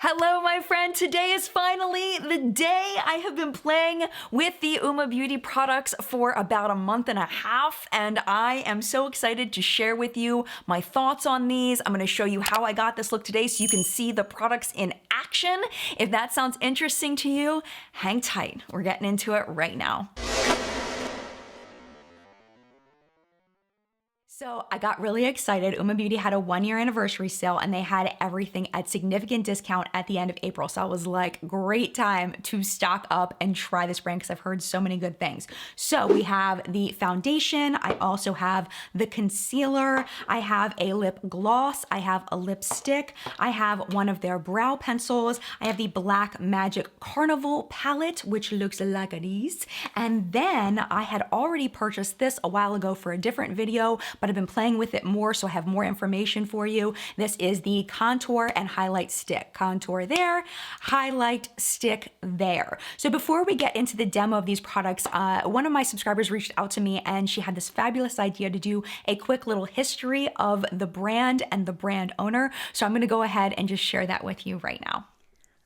Hello, my friend. Today is finally the day. I have been playing with the UOMA Beauty products for about a month and a half, and I am so excited to share with you my thoughts on these. I'm gonna show you how I got this look today so you can see the products in action. If that sounds interesting to you, hang tight. We're getting into it right now. So I got really excited. UOMA Beauty had a 1-year anniversary sale and they had everything at significant discount at the end of April. So I was like, great time to stock up and try this brand because I've heard so many good things. So we have the foundation. I also have the concealer. I have a lip gloss. I have a lipstick. I have one of their brow pencils. I have the Black Magic Carnival palette, which looks like this. And then I had already purchased this a while ago for a different video, but I've been playing with it more, so I have more information for you. This is the contour and highlight stick. Contour there, highlight stick there. So before we get into the demo of these products, one of my subscribers reached out to me and she had this fabulous idea to do a quick little history of the brand and the brand owner. So I'm gonna go ahead and just share that with you right now.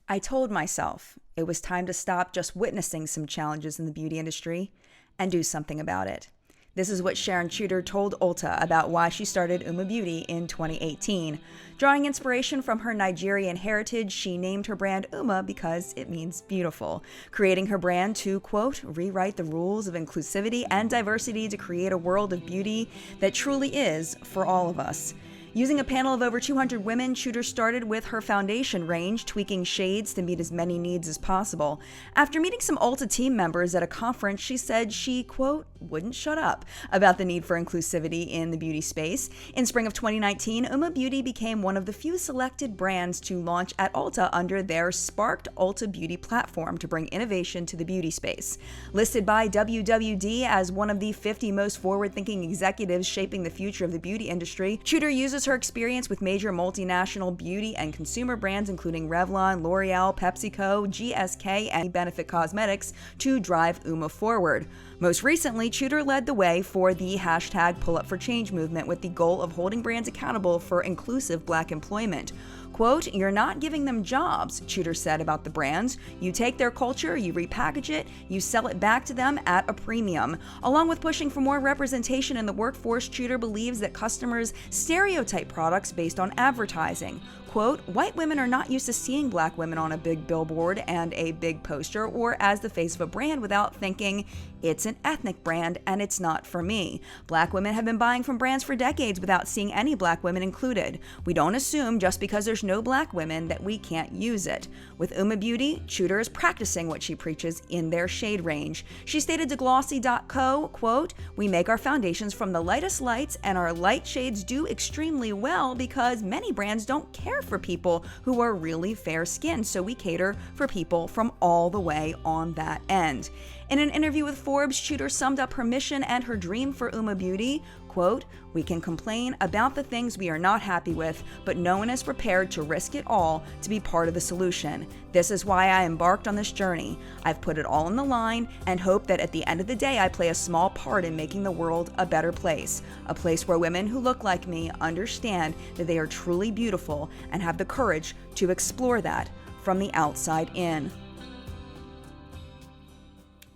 I told myself it was time to stop just witnessing some challenges in the beauty industry and do something about it. This is what Sharon Tudor told Ulta about why she started UOMA Beauty in 2018. Drawing inspiration from her Nigerian heritage, she named her brand UOMA because it means beautiful, creating her brand to, quote, rewrite the rules of inclusivity and diversity to create a world of beauty that truly is for all of us. Using a panel of over 200 women, Tudor started with her foundation range, tweaking shades to meet as many needs as possible. After meeting some Ulta team members at a conference, she said she, quote, wouldn't shut up about the need for inclusivity in the beauty space. In spring of 2019, UOMA Beauty became one of the few selected brands to launch at Ulta under their Sparked Ulta Beauty platform to bring innovation to the beauty space. Listed by WWD as one of the 50 most forward-thinking executives shaping the future of the beauty industry, Tudor uses her experience with major multinational beauty and consumer brands including Revlon, L'Oreal, PepsiCo, GSK, and Benefit Cosmetics to drive UOMA forward. Most recently, Tudor led the way for the hashtag Pull Up for Change movement with the goal of holding brands accountable for inclusive Black employment. Quote, you're not giving them jobs, Tudor said about the brands. You take their culture, you repackage it, you sell it back to them at a premium. Along with pushing for more representation in the workforce, Tudor believes that customers stereotype products based on advertising. Quote, white women are not used to seeing Black women on a big billboard and a big poster or as the face of a brand without thinking, it's an ethnic brand and it's not for me. Black women have been buying from brands for decades without seeing any Black women included. We don't assume just because there's no Black women that we can't use it. With UOMA Beauty, Tudor is practicing what she preaches in their shade range. She stated to Glossy.co, quote, we make our foundations from the lightest lights and our light shades do extremely well because many brands don't care for people who are really fair-skinned, so we cater for people from all the way on that end. In an interview with Forbes, Tudor summed up her mission and her dream for UOMA Beauty, quote, we can complain about the things we are not happy with, but no one is prepared to risk it all to be part of the solution. This is why I embarked on this journey. I've put it all on the line and hope that at the end of the day I play a small part in making the world a better place. A place where women who look like me understand that they are truly beautiful and have the courage to explore that from the outside in.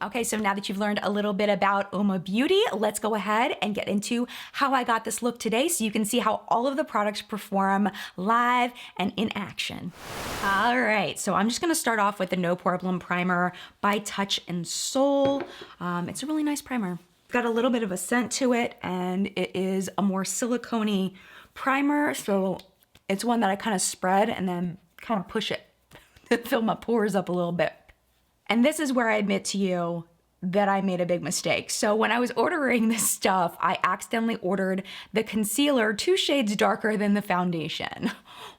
Okay, so now that you've learned a little bit about UOMA Beauty, let's go ahead and get into how I got this look today so you can see how all of the products perform live and in action. All right, so I'm just gonna start off with the No Problem Primer by Touch and Soul. It's a really nice primer. Got a little bit of a scent to it and it is a more silicone-y primer, so it's one that I kind of spread and then kind of push it to fill my pores up a little bit. And this is where I admit to you that I made a big mistake. So when I was ordering this stuff, I accidentally ordered the concealer 2 shades darker than the foundation.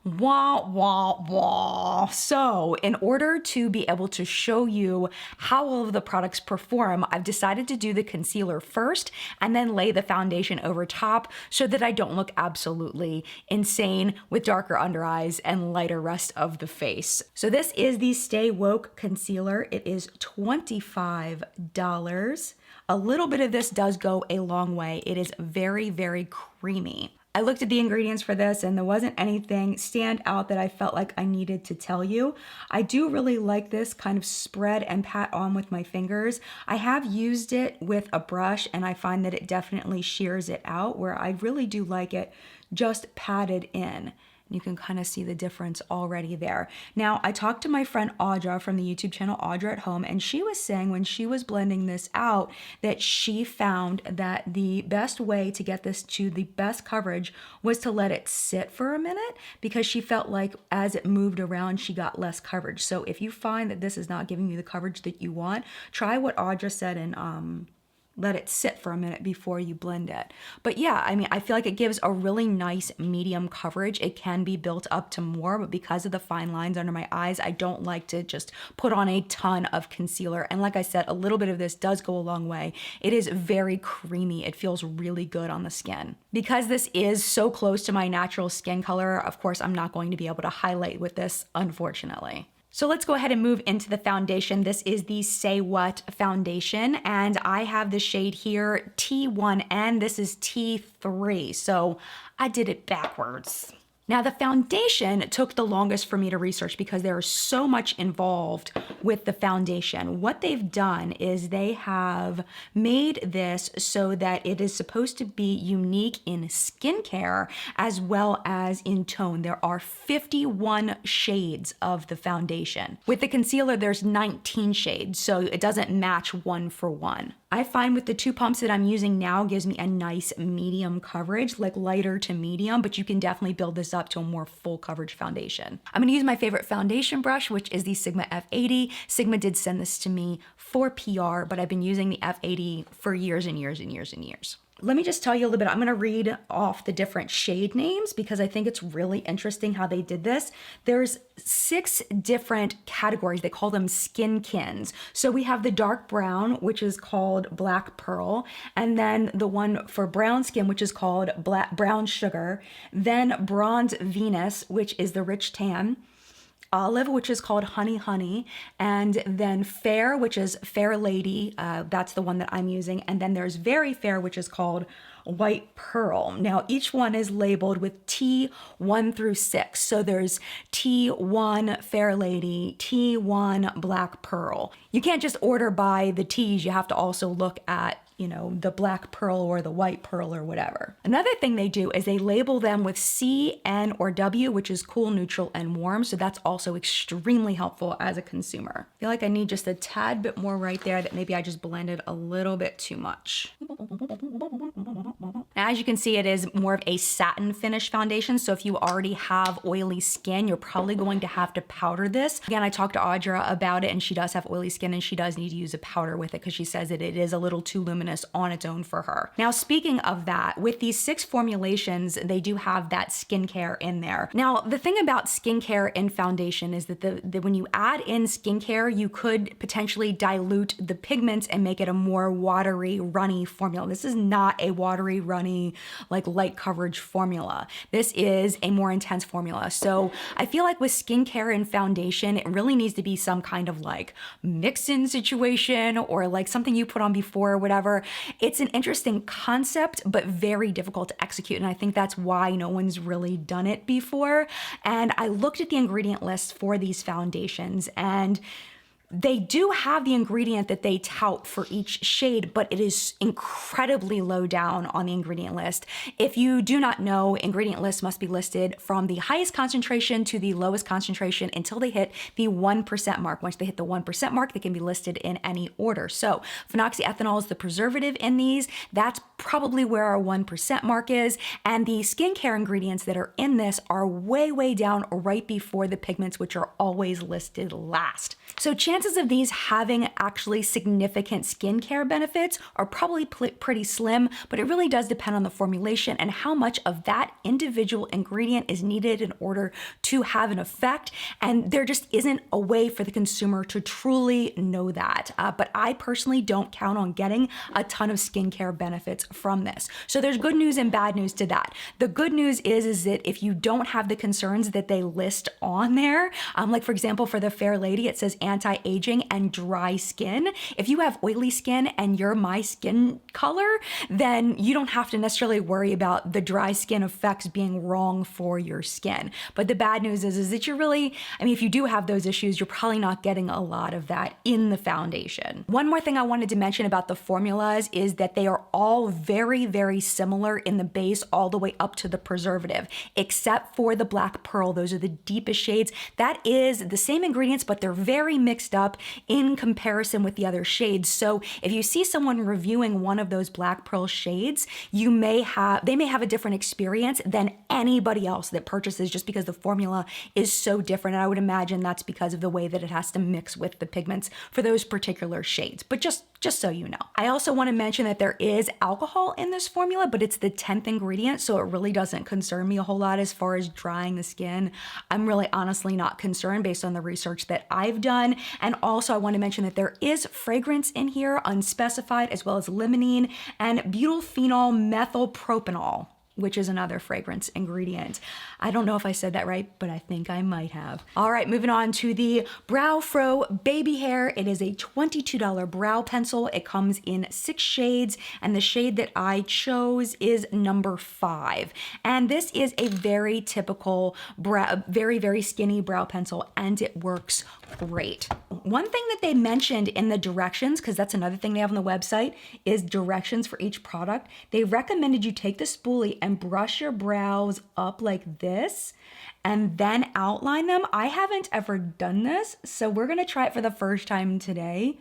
Wah, wah, wah. So in order to be able to show you how all of the products perform, I've decided to do the concealer first and then lay the foundation over top so that I don't look absolutely insane with darker under eyes and lighter rest of the face. So this is the Stay Woke Concealer. It is $25. A little bit of this does go a long way. It is very, very creamy. I looked at the ingredients for this and there wasn't anything stand out that I felt like I needed to tell you. I do really like this kind of spread and pat on with my fingers. I have used it with a brush and I find that it definitely shears it out, where I really do like it just patted in. You can kind of see the difference already there. Now, I talked to my friend Audra from the YouTube channel Audra at Home, and she was saying when she was blending this out that she found that the best way to get this to the best coverage was to let it sit for a minute, because she felt like as it moved around, she got less coverage. So if you find that this is not giving you the coverage that you want, try what Audra said and let it sit for a minute before you blend it. But yeah, I mean, I feel like it gives a really nice medium coverage. It can be built up to more, but because of the fine lines under my eyes, I don't like to just put on a ton of concealer. And like I said, a little bit of this does go a long way. It is very creamy. It feels really good on the skin. Because this is so close to my natural skin color, of course, I'm not going to be able to highlight with this, unfortunately. So let's go ahead and move into the foundation. This is the Say What foundation, and I have the shade here, T1N. This is T3, so I did it backwards. Now, the foundation took the longest for me to research because there is so much involved with the foundation. What they've done is they have made this so that it is supposed to be unique in skincare as well as in tone. There are 51 shades of the foundation. With the concealer, there's 19 shades, so it doesn't match one for one. I find with the two pumps that I'm using now gives me a nice medium coverage, like lighter to medium, but you can definitely build this up to a more full coverage foundation. I'm gonna use my favorite foundation brush, which is the Sigma F80. Sigma did send this to me for PR, but I've been using the F80 for years and years and years and years. Let me just tell you a little bit. I'm going to read off the different shade names because I think it's really interesting how they did this. There's 6 different categories. They call them skinkins. So we have the dark brown, which is called Black Pearl, and then the one for brown skin, which is called Brown Sugar, then Bronze Venus, which is the rich tan, Olive, which is called Honey Honey, and then Fair, which is Fair Lady. That's the one that I'm using. And then there's Very Fair, which is called White Pearl. Now, each one is labeled with T1 through 6. So there's T1 Fair Lady, T1 Black Pearl. You can't just order by the T's. You have to also look at, you know, the Black Pearl or the White Pearl or whatever. Another thing they do is they label them with C, N, or W, which is cool, neutral, and warm. So that's also extremely helpful as a consumer. I feel like I need just a tad bit more right there, that maybe I just blended a little bit too much. Now, as you can see, it is more of a satin finish foundation. So if you already have oily skin, you're probably going to have to powder this. Again, I talked to Audra about it and she does have oily skin and she does need to use a powder with it because she says that it is a little too luminous on its own for her. Now, speaking of that, with these 6 formulations, they do have that skincare in there. Now, the thing about skincare in foundation is that when you add in skincare, you could potentially dilute the pigments and make it a more watery, runny formula. This is not a watery, runny, like light coverage formula. This is a more intense formula. So I feel like with skincare and foundation, it really needs to be some kind of like mix-in situation or like something you put on before or whatever. It's an interesting concept, but very difficult to execute. And I think that's why no one's really done it before. And I looked at the ingredient list for these foundations and they do have the ingredient that they tout for each shade, but it is incredibly low down on the ingredient list. If you do not know, ingredient lists must be listed from the highest concentration to the lowest concentration until they hit the 1% mark. Once they hit the 1% mark, they can be listed in any order. So phenoxyethanol is the preservative in these. That's probably where our 1% mark is. And the skincare ingredients that are in this are way, way down right before the pigments, which are always listed last. So chances of these having actually significant skincare benefits are probably pretty slim, but it really does depend on the formulation and how much of that individual ingredient is needed in order to have an effect. And there just isn't a way for the consumer to truly know that. But I personally don't count on getting a ton of skincare benefits from this. So there's good news and bad news to that. The good news is that if you don't have the concerns that they list on there, like for example, for the Fair Lady, it says anti-aging and dry skin. If you have oily skin and you're my skin color, then you don't have to necessarily worry about the dry skin effects being wrong for your skin. But the bad news is that you're really, if you do have those issues, you're probably not getting a lot of that in the foundation. One more thing I wanted to mention about the formulas is that they are all very, very similar in the base all the way up to the preservative, except for the black pearl. Those are the deepest shades. That is the same ingredients, but they're very mixed up in comparison with the other shades. So if you see someone reviewing one of those black pearl shades, they may have a different experience than anybody else that purchases, just because the formula is so different. And I would imagine that's because of the way that it has to mix with the pigments for those particular shades. But just so you know. I also want to mention that there is alcohol in this formula, but it's the 10th ingredient, so it really doesn't concern me a whole lot as far as drying the skin. I'm really honestly not concerned based on the research that I've done. And also I want to mention that there is fragrance in here, unspecified, as well as limonene and butylphenol methylpropanol, which is another fragrance ingredient. I don't know if I said that right, but I think I might have. All right, moving on to the Brow-Fro Baby Hair. It is a $22 brow pencil. It comes in 6 shades, and the shade that I chose is number 5. And this is a very typical very, very skinny brow pencil, and it works great. One thing that they mentioned in the directions, because that's another thing they have on the website, is directions for each product. They recommended you take the spoolie and brush your brows up like this and then outline them. I haven't ever done this, so we're gonna try it for the first time today.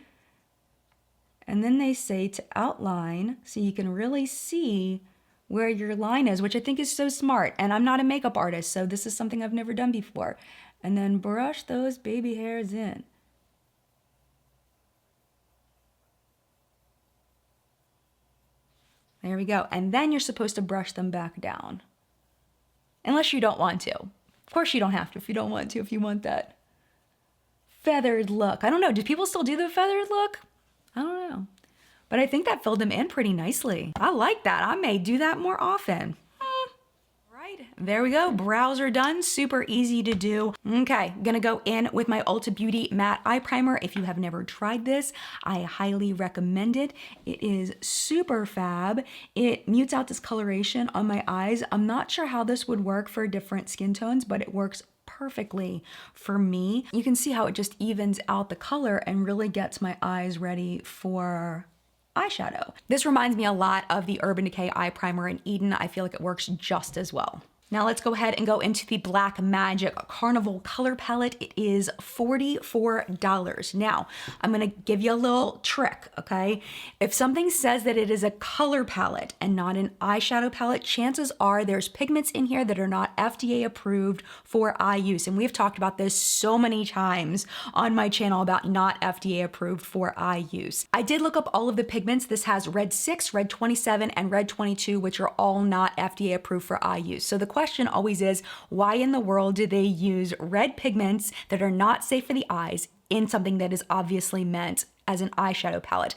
And then they say to outline so you can really see where your line is, which I think is so smart. And I'm not a makeup artist, so this is something I've never done before. And then brush those baby hairs in. There we go. And then you're supposed to brush them back down. Unless you don't want to. Of course you don't have to if you don't want to, if you want that feathered look. I don't know, do people still do the feathered look? I don't know. But I think that filled them in pretty nicely. I like that. I may do that more often. Right, there we go. Brows are done. Super easy to do. Okay, gonna go in with my Ulta Beauty Matte Eye Primer. If you have never tried this, I highly recommend it. It is super fab. It mutes out discoloration on my eyes. I'm not sure how this would work for different skin tones, but it works perfectly for me. You can see how it just evens out the color and really gets my eyes ready for eyeshadow. This reminds me a lot of the Urban Decay Eye Primer in Eden. I feel like it works just as well. Now let's go ahead and go into the Black Magic Carnival color palette. It is $44. Now, I'm gonna give you a little trick, okay? If something says that it is a color palette and not an eyeshadow palette, chances are there's pigments in here that are not FDA approved for eye use. And we've talked about this so many times on my channel about not FDA approved for eye use. I did look up all of the pigments. This has Red 6, Red 27, and Red 22, which are all not FDA approved for eye use. So the question always is, why in the world do they use red pigments that are not safe for the eyes in something that is obviously meant as an eyeshadow palette?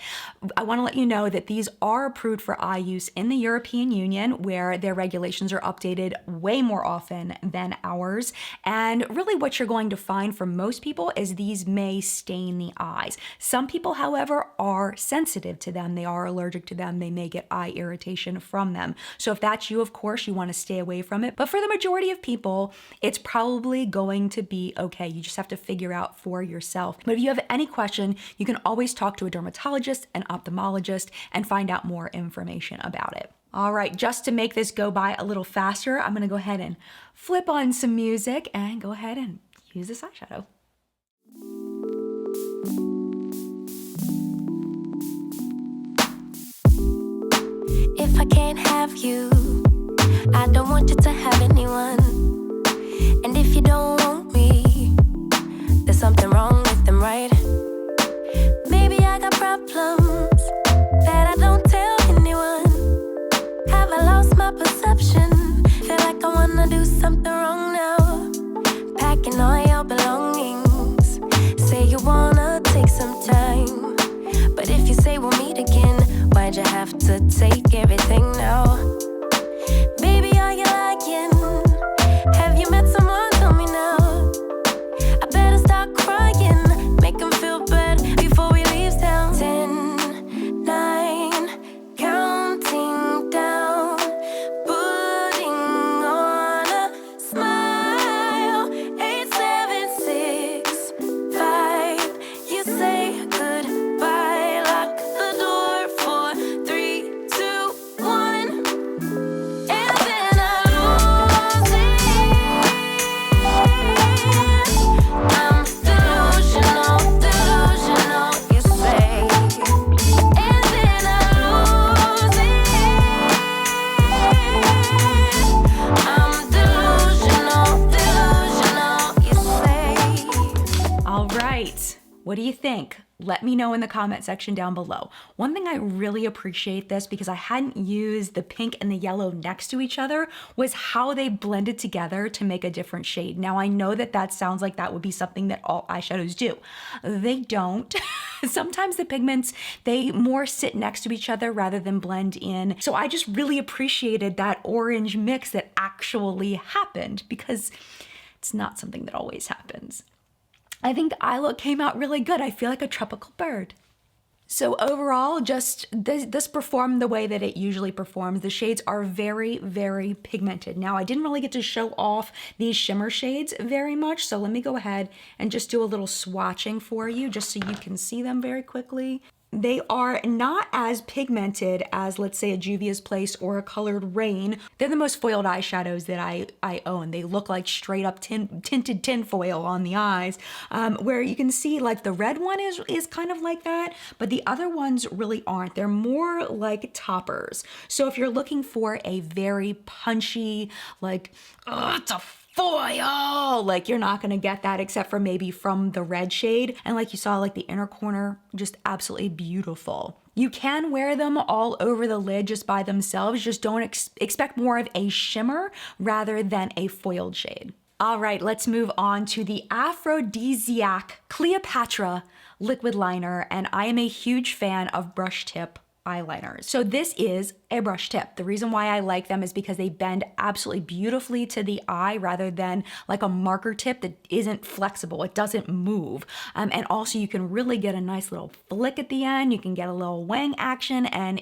I want to let you know that these are approved for eye use in the European Union, where their regulations are updated way more often than ours. And really what you're going to find for most people is these may stain the eyes. Some people, however, are sensitive to them. They are allergic to them. They may get eye irritation from them. So if that's you, of course, you want to stay away from it. But for the majority of people, it's probably going to be okay. You just have to figure out for yourself. But if you have any question, you can always talk to a dermatologist, an ophthalmologist, and find out more information about it. All right, just to make this go by a little faster, I'm gonna go ahead and flip on some music and go ahead and use this eyeshadow. If I can't have you, I don't want you to have anyone. And if you don't want me, there's something wrong with them, right? Maybe I got problems that I don't tell anyone. Have I lost my perception? Feel like I wanna do something wrong now. Packing all your belongings. Say you wanna take some time, but if you say we'll meet again, why'd you have to take everything now? Baby, are you lying? Have you met someone? Tell me now. I better start crying, making All right, what do you think? Let me know in the comment section down below. One thing I really appreciate this, because I hadn't used the pink and the yellow next to each other, was how they blended together to make a different shade. Now I know that that sounds like that would be something that all eyeshadows do. They don't. Sometimes the pigments, they more sit next to each other rather than blend in. So I just really appreciated that orange mix that actually happened, because it's not something that always happens. I think the eye look came out really good. I feel like a tropical bird. So overall, just this performed the way that it usually performs. The shades are very, very pigmented. Now, I didn't really get to show off these shimmer shades very much, so let me go ahead and just do a little swatching for you just so you can see them very quickly. They are not as pigmented as, let's say, a Juvia's Place or a Colored Rain. They're the most foiled eyeshadows that I own. They look like straight up tinted tinfoil on the eyes, where you can see like the red one is kind of like that, but the other ones really aren't. They're more like toppers. So if you're looking for a very punchy, like, it's a foil, like you're not gonna get that except for maybe from the red shade. And like you saw, like the inner corner, just absolutely beautiful. You can wear them all over the lid just by themselves. Just don't expect more of a shimmer rather than a foiled shade. All right, let's move on to the Afro-dis-iac Cleopatra liquid liner. And I am a huge fan of brush tip eyeliners. So this is a brush tip. The reason why I like them is because they bend absolutely beautifully to the eye rather than like a marker tip that isn't flexible. It doesn't move. And also you can really get a nice little flick at the end. You can get a little wang action, and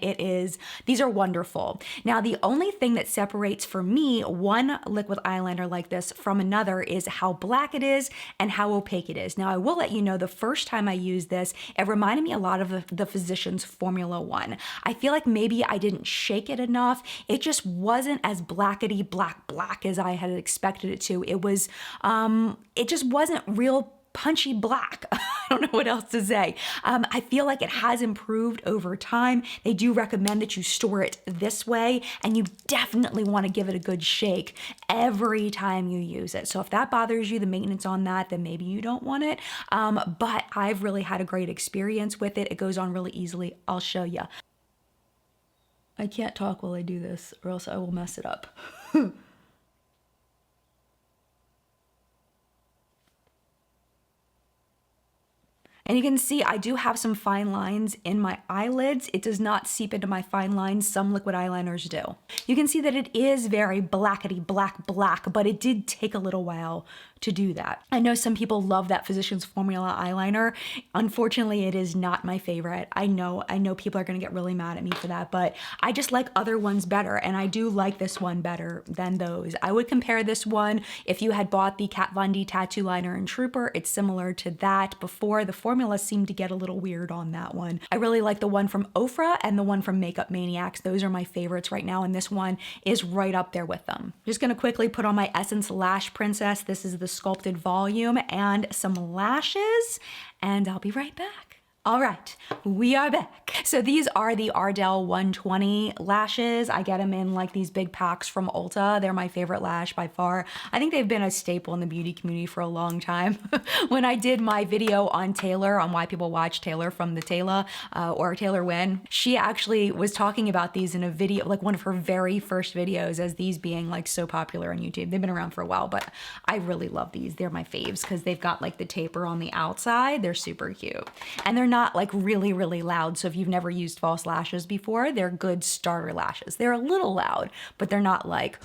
these are wonderful. Now, the only thing that separates for me one liquid eyeliner like this from another is how black it is and how opaque it is. Now, I will let you know, the first time I used this, it reminded me a lot of the Physicians Formula 1. I feel like maybe I didn't shake it enough. It just wasn't as blackety black as I had expected it to. It just wasn't real punchy black. I don't know what else to say. I feel like it has improved over time. They do recommend that you store it this way, and you definitely want to give it a good shake every time you use it. So if that bothers you, the maintenance on that, then maybe you don't want it. But I've really had a great experience with it. It goes on really easily. I'll show you. I can't talk while I do this, or else I will mess it up. And you can see I do have some fine lines in my eyelids. It does not seep into my fine lines. Some liquid eyeliners do. You can see that it is very blackety black, but it did take a little while to do that. I know some people love that Physicians Formula eyeliner. Unfortunately, it is not my favorite. I know people are gonna get really mad at me for that, but I just like other ones better, and I do like this one better than those. I would compare this one, if you had bought the Kat Von D tattoo liner in Trooper, it's similar to that. Before, the formula seemed to get a little weird on that one. I really like the one from Ofra and the one from Makeup Maniacs. Those are my favorites right now, and this one is right up there with them. Just gonna quickly put on my Essence Lash Princess. This is the Sculpted Volume and some lashes, and I'll be right back. All right, we are back. So these are the Ardell 120 lashes. I get them in like these big packs from Ulta. They're my favorite lash by far. I think they've been a staple in the beauty community for a long time. When I did my video on Taylor, on why people watch Taylor from the Taylor, or Taylor Wynn, she actually was talking about these in a video, like one of her very first videos, as these being like so popular on YouTube. They've been around for a while, but I really love these. They're my faves because they've got like the taper on the outside. They're super cute. And they're not like really, really loud. So if you've never used false lashes before, they're good starter lashes. They're a little loud, but they're not like,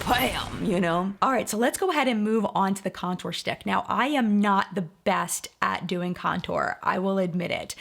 bam, you know? All right, so let's go ahead and move on to the contour stick. Now, I am not the best at doing contour. I will admit it.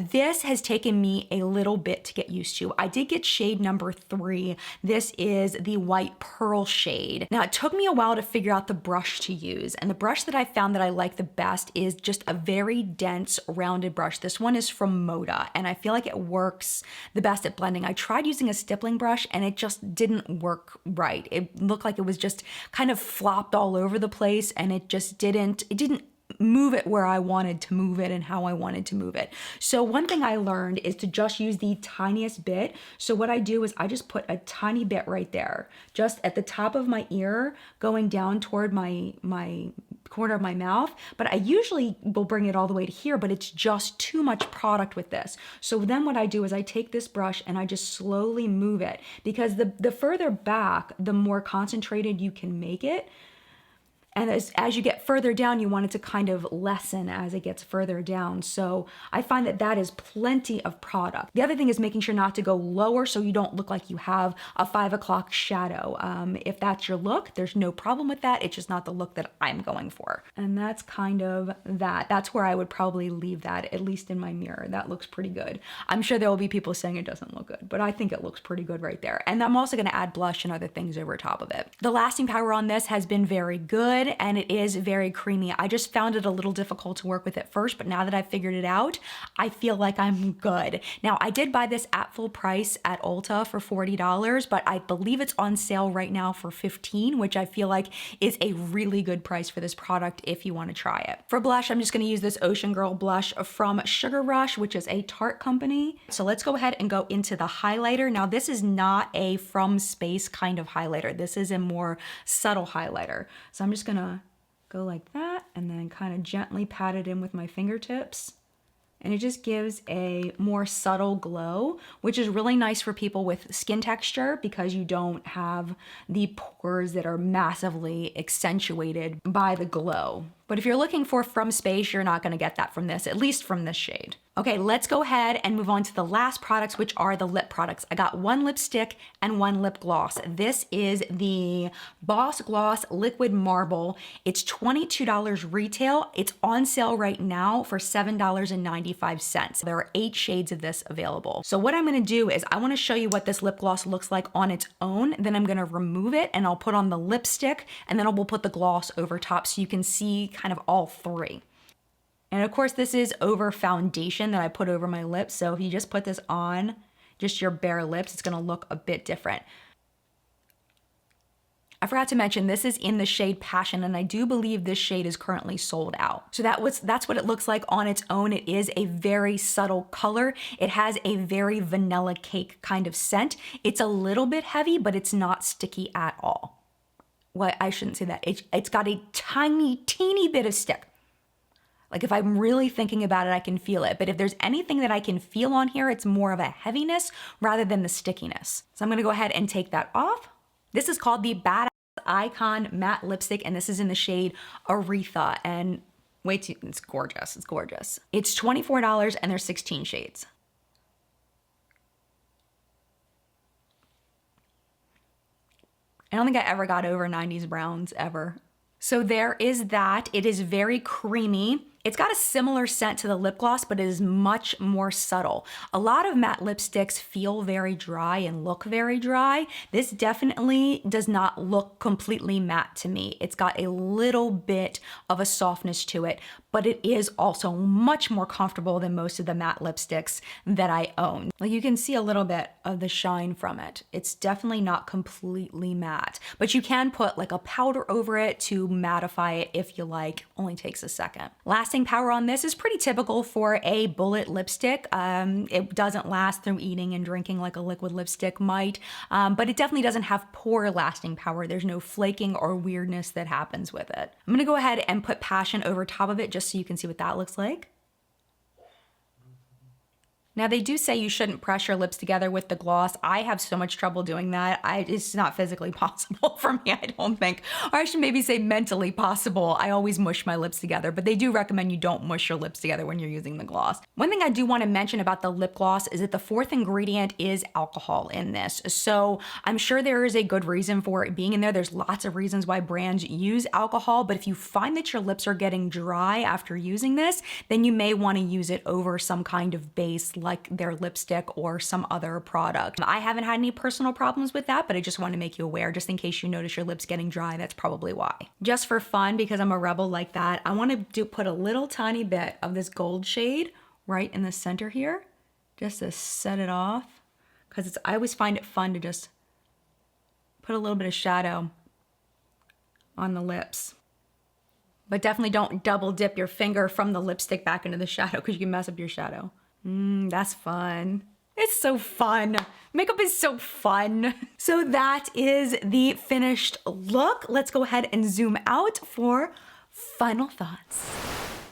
This has taken me a little bit to get used to. I did get shade number 3. This is the White Pearl shade. Now, it took me a while to figure out the brush to use. And the brush that I found that I like the best is just a very dense, rounded brush. This one is from Moda, and I feel like it works the best at blending. I tried using a stippling brush, and it just didn't work right. It looked like it was just kind of flopped all over the place, and it didn't move it where I wanted to move it and how I wanted to move it. So one thing I learned is to just use the tiniest bit. So what I do is I just put a tiny bit right there, just at the top of my ear, going down toward my corner of my mouth, but I usually will bring it all the way to here, but it's just too much product with this. So then what I do is I take this brush and I just slowly move it, because the further back, the more concentrated you can make it. And as you get further down, you want it to kind of lessen as it gets further down. So I find that that is plenty of product. The other thing is making sure not to go lower so you don't look like you have a 5 o'clock shadow. If that's your look, there's no problem with that. It's just not the look that I'm going for. And that's kind of that. That's where I would probably leave that, at least in my mirror. That looks pretty good. I'm sure there will be people saying it doesn't look good, but I think it looks pretty good right there. And I'm also gonna add blush and other things over top of it. The lasting power on this has been very good, and it is very creamy. I just found it a little difficult to work with at first, but now that I've figured it out, I feel like I'm good. Now, I did buy this at full price at Ulta for $40, but I believe it's on sale right now for $15, which I feel like is a really good price for this product if you want to try it. For blush, I'm just going to use this Ocean Girl blush from Sugar Rush, which is a Tarte company. So let's go ahead and go into the highlighter. Now, this is not a from space kind of highlighter. This is a more subtle highlighter. So I'm just going to go like that and then kind of gently pat it in with my fingertips. And it just gives a more subtle glow, which is really nice for people with skin texture because you don't have the pores that are massively accentuated by the glow. But if you're looking for from space, you're not gonna get that from this, at least from this shade. Okay, let's go ahead and move on to the last products, which are the lip products. I got one lipstick and one lip gloss. This is the Boss Gloss Liquid Marble. It's $22 retail. It's on sale right now for $7.95. There are 8 shades of this available. So what I'm gonna do is I wanna show you what this lip gloss looks like on its own. Then I'm gonna remove it and I'll put on the lipstick, and then we'll put the gloss over top so you can see kind of all 3. And of course, this is over foundation that I put over my lips. So if you just put this on just your bare lips, it's gonna look a bit different. I forgot to mention, this is in the shade Passion, and I do believe this shade is currently sold out. So that's what it looks like on its own. It is a very subtle color. It has a very vanilla cake kind of scent. It's a little bit heavy, but it's not sticky at all. Well, I shouldn't say that. It's got a teeny bit of stick. Like if I'm really thinking about it, I can feel it. But if there's anything that I can feel on here, it's more of a heaviness rather than the stickiness. So I'm gonna go ahead and take that off. This is called the Badass Icon Matte Lipstick, and this is in the shade Aretha. And it's gorgeous, it's gorgeous. It's $24 and there's 16 shades. I don't think I ever got over 90s browns, ever. So there is that. It is very creamy. It's got a similar scent to the lip gloss, but it is much more subtle. A lot of matte lipsticks feel very dry and look very dry. This definitely does not look completely matte to me. It's got a little bit of a softness to it, but it is also much more comfortable than most of the matte lipsticks that I own. Like you can see a little bit of the shine from it. It's definitely not completely matte, but you can put like a powder over it to mattify it if you like. Only takes a second. Lasting power on this is pretty typical for a bullet lipstick. It doesn't last through eating and drinking like a liquid lipstick might, but it definitely doesn't have pore lasting power. There's no flaking or weirdness that happens with it. I'm gonna go ahead and put Passion over top of it just so you can see what that looks like. Now they do say you shouldn't press your lips together with the gloss. I have so much trouble doing that. It's not physically possible for me, I don't think. Or I should maybe say mentally possible. I always mush my lips together, but they do recommend you don't mush your lips together when you're using the gloss. One thing I do want to mention about the lip gloss is that the 4th ingredient is alcohol in this. So I'm sure there is a good reason for it being in there. There's lots of reasons why brands use alcohol, but if you find that your lips are getting dry after using this, then you may want to use it over some kind of base like their lipstick or some other product. I haven't had any personal problems with that, but I just want to make you aware just in case you notice your lips getting dry, that's probably why. Just for fun, because I'm a rebel like that, I want to put a little tiny bit of this gold shade right in the center here, just to set it off, because I always find it fun to just put a little bit of shadow on the lips. But definitely don't double dip your finger from the lipstick back into the shadow because you can mess up your shadow. That's fun. It's so fun. Makeup is so fun. So that is the finished look. Let's go ahead and zoom out for Final thoughts.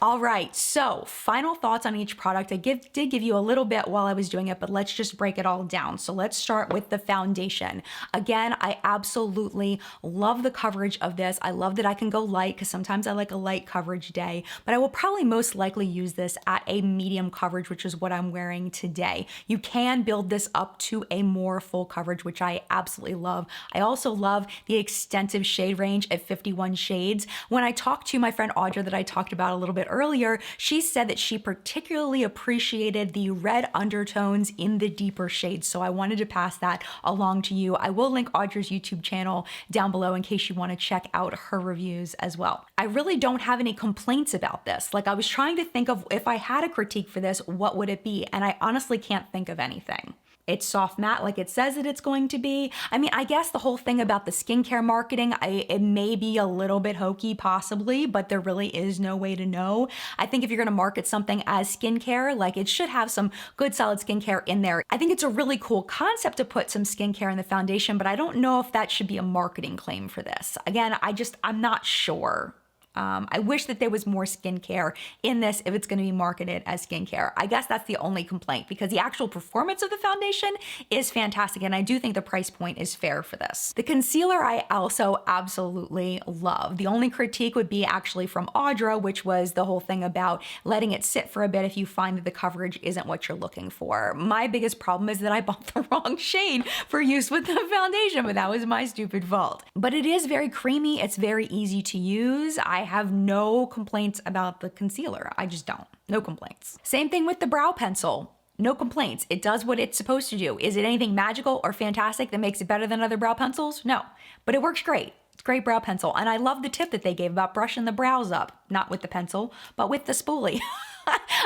All right, so final thoughts on each product. I did give you a little bit while I was doing it, but let's just break it all down. So let's start with the foundation. Again, I absolutely love the coverage of this. I love that I can go light because sometimes I like a light coverage day, but I will probably most likely use this at a medium coverage, which is what I'm wearing today. You can build this up to a more full coverage, which I absolutely love. I also love the extensive shade range at 51 shades. When I talked to my friend Audra that I talked about a little bit earlier, she said that she particularly appreciated the red undertones in the deeper shades. So I wanted to pass that along to you. I will link Audra's YouTube channel down below in case you want to check out her reviews as well. I really don't have any complaints about this. Like, I was trying to think of if I had a critique for this, what would it be? And I honestly can't think of anything. It's soft matte like it says that it's going to be. I mean, I guess the whole thing about the skincare marketing, it may be a little bit hokey possibly, but there really is no way to know. I think if you're gonna market something as skincare, like, it should have some good solid skincare in there. I think it's a really cool concept to put some skincare in the foundation, but I don't know if that should be a marketing claim for this. Again, I'm not sure. I wish that there was more skincare in this if it's going to be marketed as skincare. I guess that's the only complaint, because the actual performance of the foundation is fantastic, and I do think the price point is fair for this. The concealer I also absolutely love. The only critique would be actually from Audra, which was the whole thing about letting it sit for a bit if you find that the coverage isn't what you're looking for. My biggest problem is that I bought the wrong shade for use with the foundation, but that was my stupid fault. But it is very creamy. It's very easy to use. I have no complaints about the concealer. I just don't. No complaints. Same thing with the brow pencil. No complaints. It does what it's supposed to do. Is it anything magical or fantastic that makes it better than other brow pencils? No, but it works great. It's a great brow pencil. And I love the tip that they gave about brushing the brows up, not with the pencil, but with the spoolie.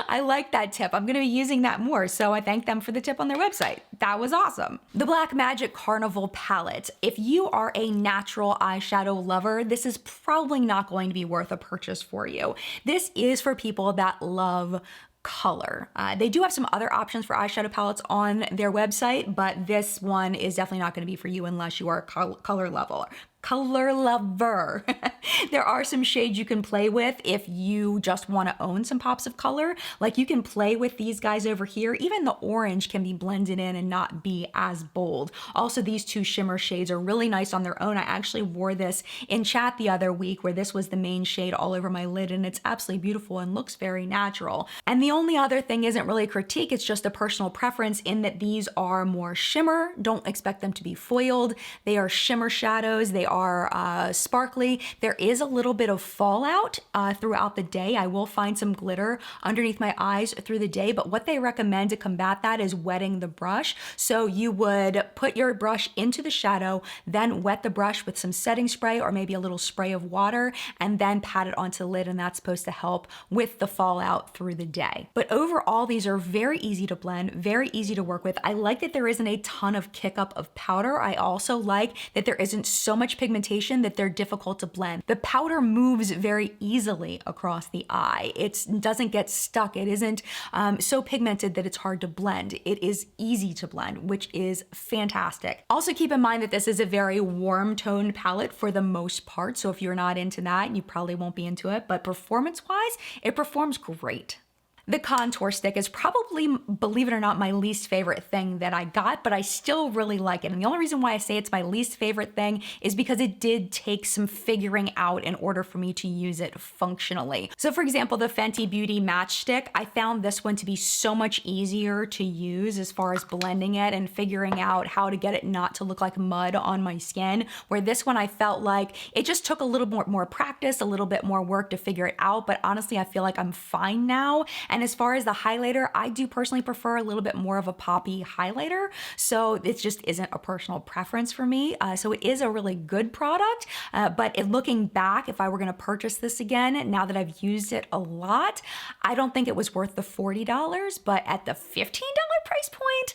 I like that tip. I'm going to be using that more, so I thank them for the tip on their website. That was awesome. The Black Magic Carnival palette. If you are a natural eyeshadow lover, this is probably not going to be worth a purchase for you. This is for people that love color. They do have some other options for eyeshadow palettes on their website, but this one is definitely not going to be for you unless you are a color lover. There are some shades you can play with if you just want to own some pops of color. Like, you can play with these guys over here. Even the orange can be blended in and not be as bold. Also, these two shimmer shades are really nice on their own. I actually wore this in chat the other week where this was the main shade all over my lid, and it's absolutely beautiful and looks very natural. And the only other thing isn't really a critique, it's just a personal preference in that these are more shimmer. Don't expect them to be foiled. They are shimmer shadows. They are sparkly. There is a little bit of fallout throughout the day. I will find some glitter underneath my eyes through the day, but what they recommend to combat that is wetting the brush. So you would put your brush into the shadow, then wet the brush with some setting spray or maybe a little spray of water, and then pat it onto the lid, and that's supposed to help with the fallout through the day. But overall, these are very easy to blend, very easy to work with. I like that there isn't a ton of kick up of powder. I also like that there isn't so much pigmentation that they're difficult to blend. The powder moves very easily across the eye. It doesn't get stuck. It isn't so pigmented that it's hard to blend. It is easy to blend, which is fantastic. Also keep in mind that this is a very warm toned palette for the most part. So if you're not into that, you probably won't be into it, but performance-wise, it performs great. The contour stick is probably, believe it or not, my least favorite thing that I got, but I still really like it. And the only reason why I say it's my least favorite thing is because it did take some figuring out in order for me to use it functionally. So for example, the Fenty Beauty matchstick, I found this one to be so much easier to use as far as blending it and figuring out how to get it not to look like mud on my skin, where this one I felt like it just took a little more practice, a little bit more work to figure it out, but honestly, I feel like I'm fine now. And as far as the highlighter, I do personally prefer a little bit more of a poppy highlighter. So it just isn't a personal preference for me. So it is a really good product. But looking back, if I were gonna purchase this again, now that I've used it a lot, I don't think it was worth the $40, but at the $15 price point,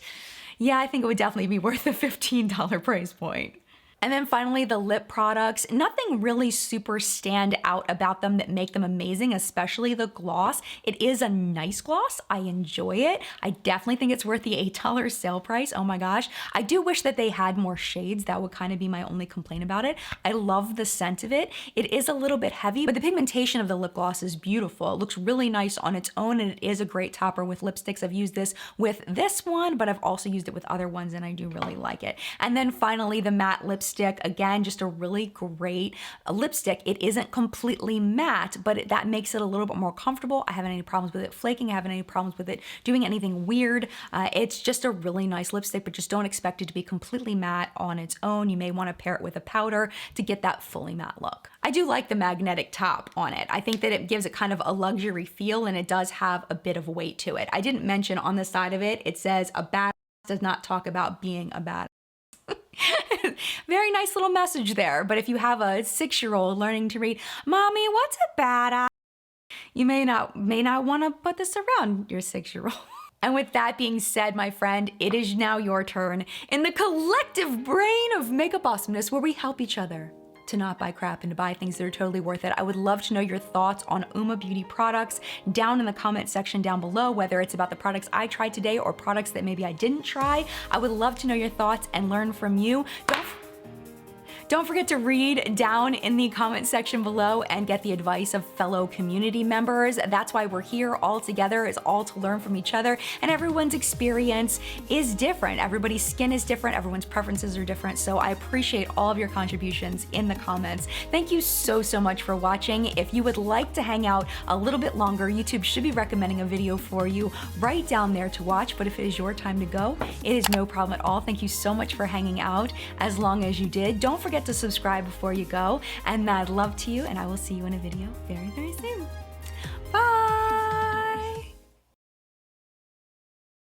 yeah, I think it would definitely be worth the $15 price point. And then finally, the lip products. Nothing really super stand out about them that make them amazing, especially the gloss. It is a nice gloss. I enjoy it. I definitely think it's worth the $8 sale price. Oh my gosh. I do wish that they had more shades. That would kind of be my only complaint about it. I love the scent of it. It is a little bit heavy, but the pigmentation of the lip gloss is beautiful. It looks really nice on its own, and it is a great topper with lipsticks. I've used this with this one, but I've also used it with other ones, and I do really like it. And then finally, the matte lipstick. Again, just a really great lipstick. It isn't completely matte, but that makes it a little bit more comfortable. I haven't any problems with it flaking. I haven't any problems with it doing anything weird. It's just a really nice lipstick, but just don't expect it to be completely matte on its own. You may want to pair it with a powder to get that fully matte look. I do like the magnetic top on it. I think that it gives it kind of a luxury feel, and it does have a bit of weight to it. I didn't mention on the side of it, it says a badass does not talk about being a badass. Very nice little message there, but if you have a 6-year-old learning to read, "Mommy, what's a badass?" you may not want to put this around your 6-year-old. And with that being said, my friend, it is now your turn in the collective brain of makeup awesomeness, where we help each other to not buy crap and to buy things that are totally worth it. I would love to know your thoughts on UOMA Beauty products down in the comment section down below, whether it's about the products I tried today or products that maybe I didn't try. I would love to know your thoughts and learn from you. Don't forget to read down in the comment section below and get the advice of fellow community members. That's why we're here all together, is all to learn from each other, and everyone's experience is different. Everybody's skin is different, everyone's preferences are different, so I appreciate all of your contributions in the comments. Thank you so much for watching. If you would like to hang out a little bit longer, YouTube should be recommending a video for you right down there to watch, but if it is your time to go, it is no problem at all. Thank you so much for hanging out as long as you did. Don't forget to subscribe before you go, and mad love to you, and I will see you in a video very soon.